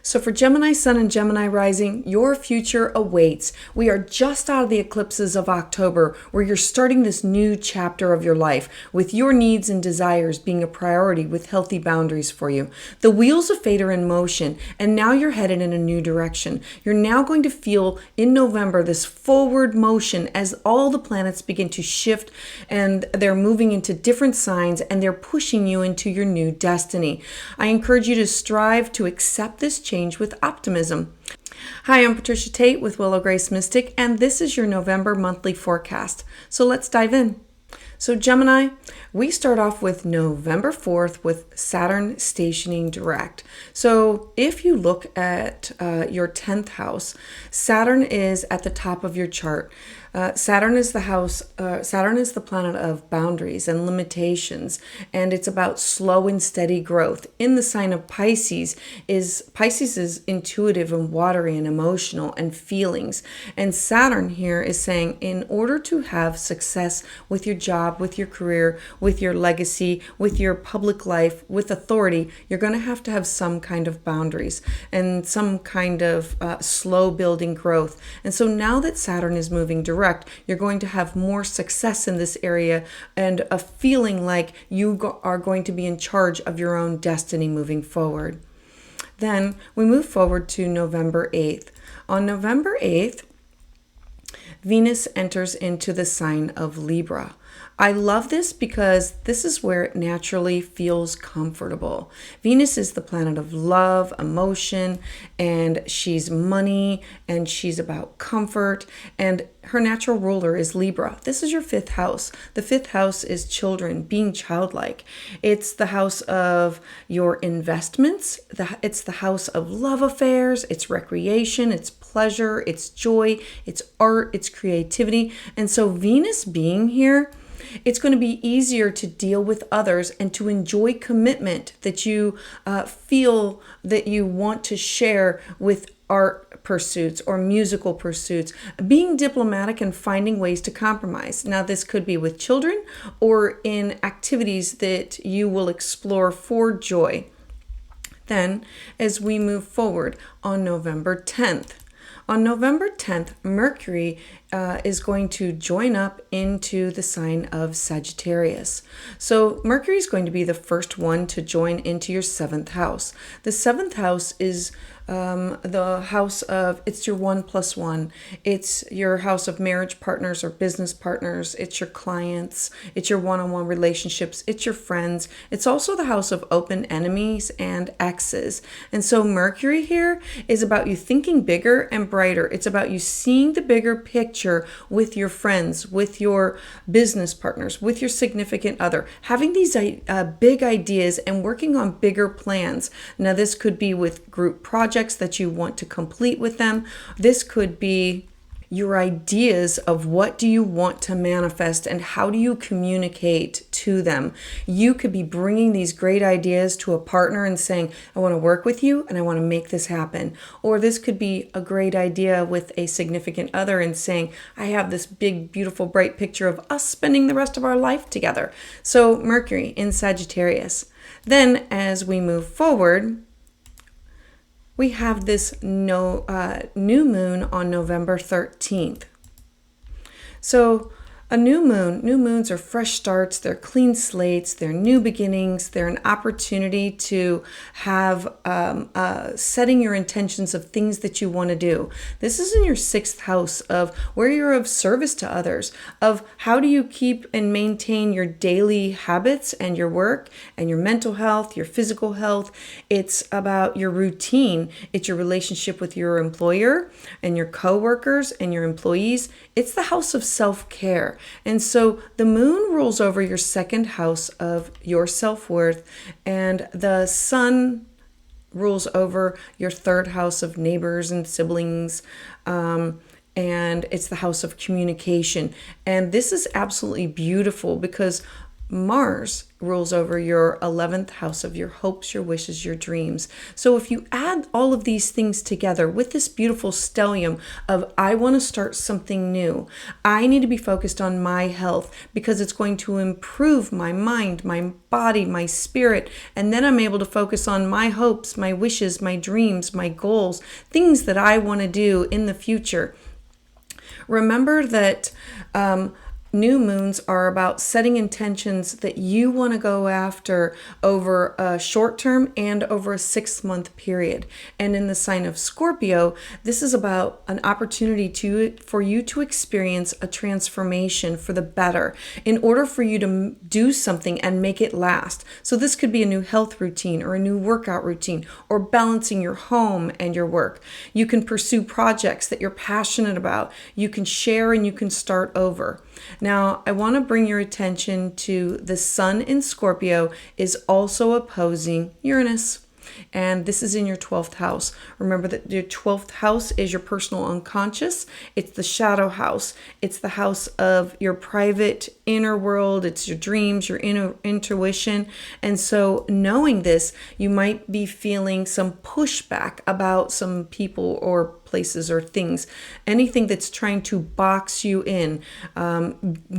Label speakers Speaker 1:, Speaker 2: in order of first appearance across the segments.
Speaker 1: So for Gemini Sun and Gemini Rising, your future awaits. We are just out of the eclipses of October, where you're starting this new chapter of your life, with your needs and desires being a priority with healthy boundaries for you. The wheels of fate are in motion, and now you're headed in a new direction. You're now going to feel in November this forward motion as all the planets begin to shift, and they're moving into different signs, and they're pushing you into your new destiny. I encourage you to strive to accept this change with optimism. Hi, I'm Patricia Tate with Willow Grace Mystic, and this is your November monthly forecast. So let's dive in. So Gemini, we start off with November 4th with Saturn stationing direct. So if you look at your 10th house, Saturn is at the top of your chart. Saturn is the planet of boundaries and limitations, and it's about slow and steady growth. In the sign of Pisces is intuitive and watery and emotional and feelings. And Saturn here is saying, in order to have success with your job, with your career, with your legacy, with your public life, with authority, you're going to have some kind of boundaries and some kind of slow building growth. And so now that Saturn is moving direct, you're going to have more success in this area and a feeling like you are going to be in charge of your own destiny moving forward. Then we move forward to November 8th. On November 8th, Venus enters into the sign of Libra. I love this because this is where it naturally feels comfortable. Venus is the planet of love, emotion, and she's money, and she's about comfort, and her natural ruler is Libra. This is your 5th house. The 5th house is children, being childlike. It's the house of your investments. It's the house of love affairs. It's recreation. It's pleasure. It's joy. It's art. It's creativity. And so Venus being here, it's going to be easier to deal with others and to enjoy commitment that you feel that you want to share with art pursuits or musical pursuits, being diplomatic and finding ways to compromise. Now, this could be with children or in activities that you will explore for joy. Then, as we move forward on November 10th, Mercury is going to join up into the sign of Sagittarius. So Mercury is going to be the first one to join into your 7th house. The 7th house is the house of, it's your 1+1. It's your house of marriage partners or business partners. It's your clients. It's your one-on-one relationships. It's your friends. It's also the house of open enemies and exes. And so Mercury here is about you thinking bigger and brighter. It's about you seeing the bigger picture with your friends, with your business partners, with your significant other, having these big ideas and working on bigger plans. Now, this could be with group projects that you want to complete with them. This could be your ideas of what do you want to manifest and how do you communicate to them. You could be bringing these great ideas to a partner and saying, I want to work with you and I want to make this happen. Or this could be a great idea with a significant other and saying, I have this big, beautiful, bright picture of us spending the rest of our life together. So Mercury in Sagittarius. Then as we move forward, we have this new moon on November 13th. So a new moons are fresh starts, they're clean slates, they're new beginnings, they're an opportunity to have setting your intentions of things that you want to do. This is in your 6th house of where you're of service to others, of how do you keep and maintain your daily habits and your work and your mental health, your physical health. It's about your routine. It's your relationship with your employer and your coworkers and your employees. It's the house of self-care. And so the moon rules over your 2nd house of your self-worth, and the sun rules over your 3rd house of neighbors and siblings, and it's the house of communication. And this is absolutely beautiful because Mars rules over your 11th house of your hopes, your wishes, your dreams. So if you add all of these things together with this beautiful stellium of I want to start something new, I need to be focused on my health because it's going to improve my mind, my body, my spirit, and then I'm able to focus on my hopes, my wishes, my dreams, my goals, things that I want to do in the future. Remember that new moons are about setting intentions that you want to go after over a short term and over a 6-month period. And in the sign of Scorpio, this is about an opportunity for you to experience a transformation for the better in order for you to do something and make it last. So this could be a new health routine or a new workout routine or balancing your home and your work. You can pursue projects that you're passionate about. You can share and you can start over. Now, I want to bring your attention to the Sun in Scorpio is also opposing Uranus. And this is in your 12th house. Remember that your 12th house is your personal unconscious. It's the shadow house. It's the house of your private inner world. It's your dreams, your intuition. And so knowing this, you might be feeling some pushback about some people or places or things. Anything that's trying to box you in,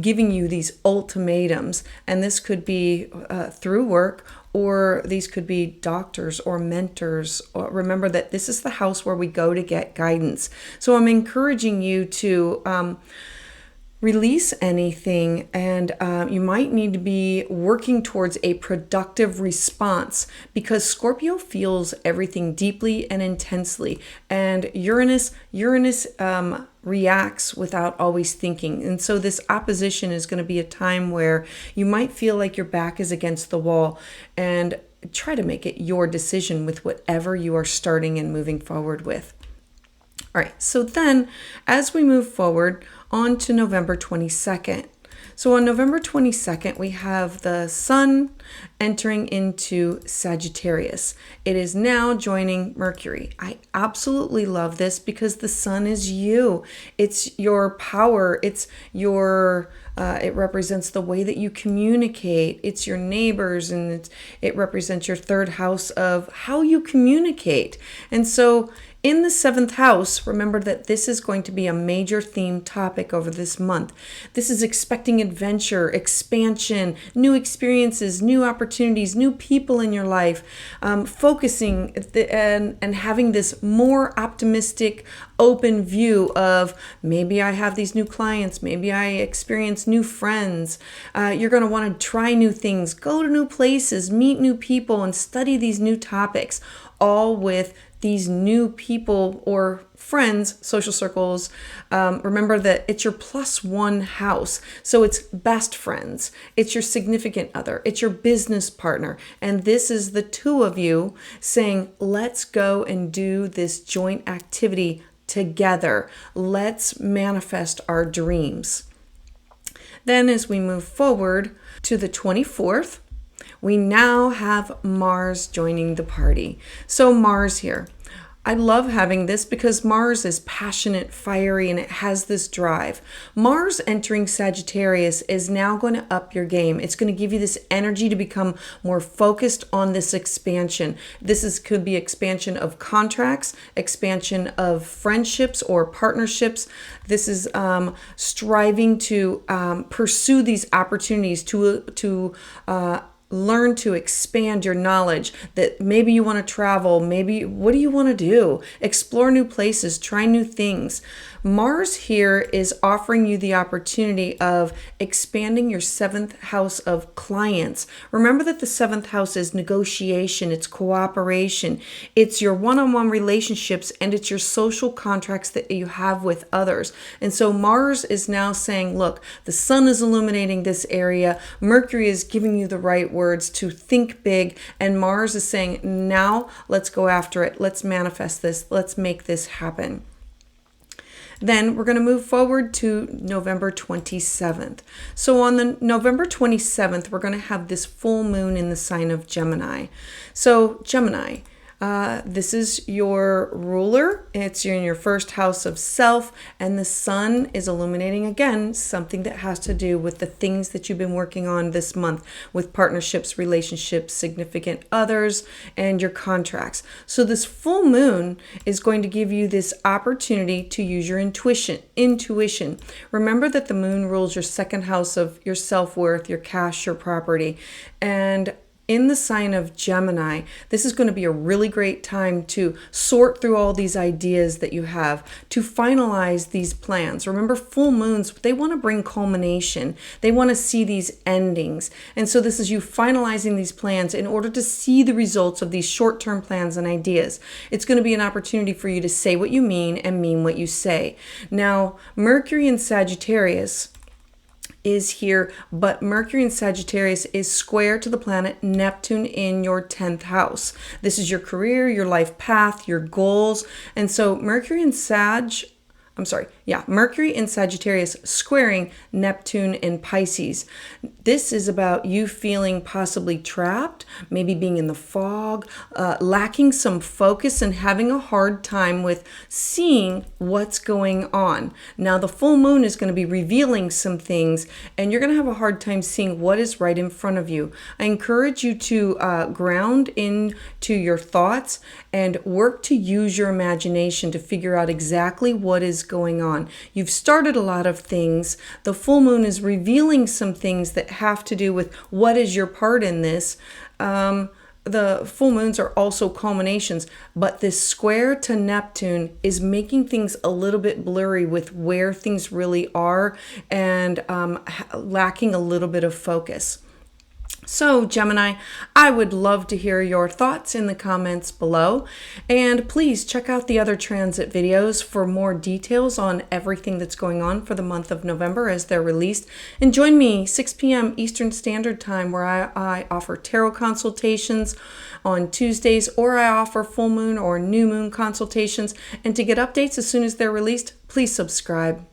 Speaker 1: giving you these ultimatums. And this could be through work, or these could be doctors or mentors. Remember that this is the house where we go to get guidance. So I'm encouraging you to release anything, and you might need to be working towards a productive response because Scorpio feels everything deeply and intensely, and Uranus reacts without always thinking. And so this opposition is going to be a time where you might feel like your back is against the wall, and try to make it your decision with whatever you are starting and moving forward with. All right, so then as we move forward on to November 22nd. So on November 22nd, we have the Sun entering into Sagittarius. It is now joining Mercury. I absolutely love this because the Sun is you. It's your power. It's your it represents the way that you communicate. It's your neighbors, and it represents your 3rd house of how you communicate. And so in the 7th house, remember that this is going to be a major theme topic over this month. This is expecting adventure, expansion, new experiences, new opportunities, new people in your life, focusing and having this more optimistic, open view of maybe I have these new clients, maybe I experience new friends. You're going to want to try new things, go to new places, meet new people, and study these new topics, all with these new people or friends, social circles. Remember that it's your +1 house. So it's best friends, it's your significant other, it's your business partner. And this is the two of you saying, let's go and do this joint activity together. Let's manifest our dreams. Then as we move forward to the 24th, we now have Mars joining the party. So Mars here. I love having this because Mars is passionate, fiery, and it has this drive. Mars entering Sagittarius is now going to up your game. It's going to give you this energy to become more focused on this expansion. Could be expansion of contracts, expansion of friendships or partnerships. This is striving to pursue these opportunities to learn to expand your knowledge, that maybe you want to travel, maybe what do you want to do? Explore new places, try new things. Mars here is offering you the opportunity of expanding your 7th house of clients. Remember that the 7th house is negotiation, it's cooperation, it's your one-on-one relationships, and it's your social contracts that you have with others. And so Mars is now saying, look, the Sun is illuminating this area, Mercury is giving you the right words to think big, and Mars is saying, now let's go after it, let's manifest this, let's make this happen. Then we're going to move forward to November 27th. So on the November 27th, we're going to have this full moon in the sign of Gemini. So Gemini, This is your ruler. It's in your first house of self, and the sun is illuminating again something that has to do with the things that you've been working on this month with partnerships, relationships, significant others, and your contracts. So this full moon is going to give you this opportunity to use your intuition. Remember that the moon rules your second house of your self-worth, your cash, your property, and in the sign of Gemini, this is going to be a really great time to sort through all these ideas that you have, to finalize these plans. Remember, full moons, they want to bring culmination. They want to see these endings. And so this is you finalizing these plans in order to see the results of these short-term plans and ideas. It's going to be an opportunity for you to say what you mean and mean what you say. Now, Mercury in Sagittarius is here, but Mercury in Sagittarius is square to the planet Neptune in your 10th house. This is your career, your life path, your goals. And so Mercury in Sagittarius squaring Neptune in Pisces. This is about you feeling possibly trapped, maybe being in the fog, lacking some focus and having a hard time with seeing what's going on. Now the full moon is going to be revealing some things, and you're going to have a hard time seeing what is right in front of you. I encourage you to ground into your thoughts and work to use your imagination to figure out exactly what is going on. You've started a lot of things. The full moon is revealing some things that have to do with what is your part in this. The full moons are also culminations, but this square to Neptune is making things a little bit blurry with where things really are and lacking a little bit of focus. So Gemini, I would love to hear your thoughts in the comments below, and please check out the other transit videos for more details on everything that's going on for the month of November as they're released. And join me 6 p.m. Eastern Standard Time, where I offer tarot consultations on Tuesdays, or I offer full moon or new moon consultations. And to get updates as soon as they're released, please subscribe.